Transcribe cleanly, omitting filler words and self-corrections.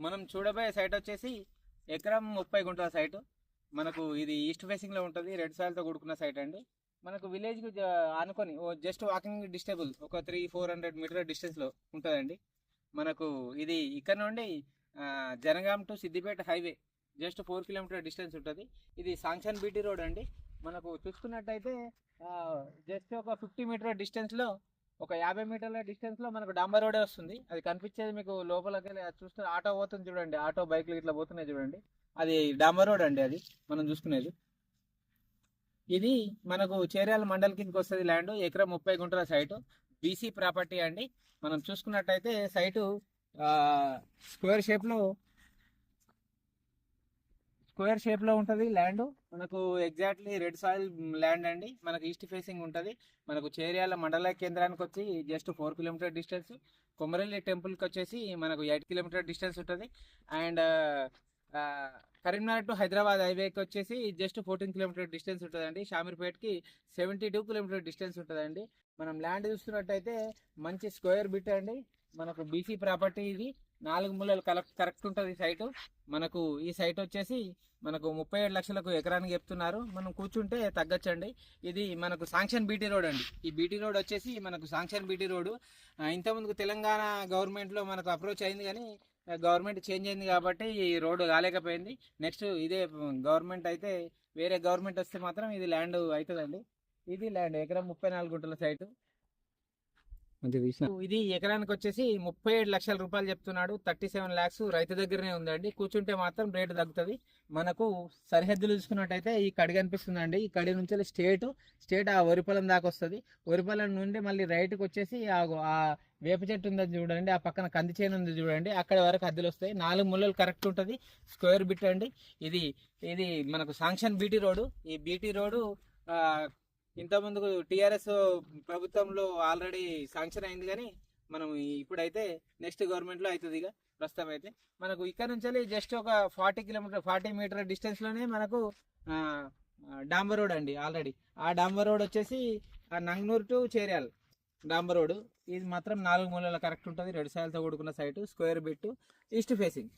మనం చూడబోయే సైట్ వచ్చేసి ఎకరం 30 గుంటల సైటు. మనకు ఇది ఈస్ట్ ఫేసింగ్లో ఉంటుంది. రెడ్ సాయిల్తో కూడుకున్న సైట్ అండి. మనకు విలేజ్కి ఆనుకొని జస్ట్ వాకింగ్ డిస్టేబుల్ ఒక 300-400 మీటర్ డిస్టెన్స్లో ఉంటుందండి. మనకు ఇది ఇక్కడ నుండి Jangaon to Siddipet highway just 4 kilometre distance ఉంటుంది. ఇది సాంక్షన్ బీటీ రోడ్ అండి. మనకు చూసుకున్నట్టయితే జస్ట్ ఒక 50 మీటర్ డిస్టెన్స్లో, ఒక 50 మీటర్ల డిస్టెన్స్లో మనకు డాంబర్ రోడే వస్తుంది. అది కనిపించేది మీకు లోపలికి చూస్తే ఆటో పోతుంది చూడండి, ఆటో బైక్లు ఇట్లా పోతున్నాయి చూడండి, అది డాంబర్ రోడ్ అండి. అది మనం చూసుకునేది. ఇది మనకు చేర్యాల మండల్ కిందకి వస్తుంది. ల్యాండ్ ఎకరం 30 గుంటల సైటు, బీసీ ప్రాపర్టీ అండి. మనం చూసుకున్నట్టయితే సైటు స్క్వేర్ షేప్లో ఉంటుంది ల్యాండ్. మనకు ఎగ్జాక్ట్లీ రెడ్ సాయిల్ ల్యాండ్ అండి. మనకు ఈస్ట్ ఫేసింగ్ ఉంటుంది. మనకు చేర్యాల మండల కేంద్రానికి వచ్చి జస్ట్ 4 కిలోమీటర్ డిస్టెన్స్. కొమరల్లి టెంపుల్కి వచ్చేసి మనకు 8 కిలోమీటర్ డిస్టెన్స్ ఉంటుంది. అండ్ కరీంనగర్ టు హైదరాబాద్ హైవేకి వచ్చేసి జస్ట్ 14 కిలోమీటర్ డిస్టెన్స్ ఉంటుందండి. షామీర్పేట్కి 72 కిలోమీటర్ డిస్టెన్స్ ఉంటుందండి. మనం ల్యాండ్ చూస్తున్నట్టయితే మంచి స్క్వేర్ బిట్ అండి. మనకు బీసీ ప్రాపర్టీ. ఇది 4 మూలలు కరెక్ట్ ఉంటుంది సైటు. మనకు ఈ సైట్ వచ్చేసి మనకు 37 లక్షలకు ఎకరానికి చెప్తున్నారు. మనం కూర్చుంటే తగ్గచ్చండి. ఇది మనకు సాంక్షన్ బీటీ రోడ్ అండి. ఈ బీటీ రోడ్ వచ్చేసి మనకు సాంక్షన్ బీటీ రోడ్. ఇంతకుముందుకు తెలంగాణ గవర్నమెంట్లో మనకు అప్రోచ్ అయింది, కానీ గవర్నమెంట్ చేంజ్ అయింది కాబట్టి ఈ రోడ్డు కాలేకపోయింది. నెక్స్ట్ ఇదే గవర్నమెంట్ అయితే, వేరే గవర్నమెంట్ వస్తే మాత్రం ఇది ల్యాండ్ అవుతుందండి. ఇది ల్యాండ్ ఎకరం 34 గుంటల సైటు. ఇది ఎకరానికి వచ్చేసి 37 లక్షల రూపాయలు చెప్తున్నాడు. 37 lakhs రైతు దగ్గరనే ఉందండి. కూర్చుంటే మాత్రం రేటు తగ్గుతుంది. మనకు సరిహద్దులు చూసుకున్నట్టయితే ఈ కడి కనిపిస్తుందండి. ఈ కడి నుంచి స్టేట్ ఆ వరిపొలం దాకా వస్తుంది. వరిపొలం నుండి మళ్ళీ రైట్కి వచ్చేసి ఆ వేప చెట్టు ఉందని చూడండి, ఆ పక్కన కంది చేను ఉంది చూడండి, అక్కడ వరకు హద్దులు వస్తాయి. 4 మూలలు కరెక్ట్ ఉంటుంది. స్క్వేర్ బిట్ అండి. ఇది మనకు సాంక్షన్ బీటీ రోడ్డు. ఈ బీటీ రోడ్డు ఇంతకుముందు టీఆర్ఎస్ ప్రభుత్వంలో ఆల్రెడీ శాంక్షన్ అయింది, కానీ మనం ఇప్పుడైతే నెక్స్ట్ గవర్నమెంట్లో అవుతుంది. ఇక ప్రస్తుతం అయితే మనకు ఇక్కడ నుంచి జస్ట్ ఒక 40 మీటర్ డిస్టెన్స్లోనే మనకు డాంబర్ రోడ్ అండి. ఆల్రెడీ ఆ డాంబర్ రోడ్ వచ్చేసి నంగనూరు టు చేర్యాల డాంబర్ రోడ్. ఇది మాత్రం 4 మూలల కరెక్ట్ ఉంటుంది. రెడ్ సాయిల్తో కూడుకున్న site, square bit, east facing.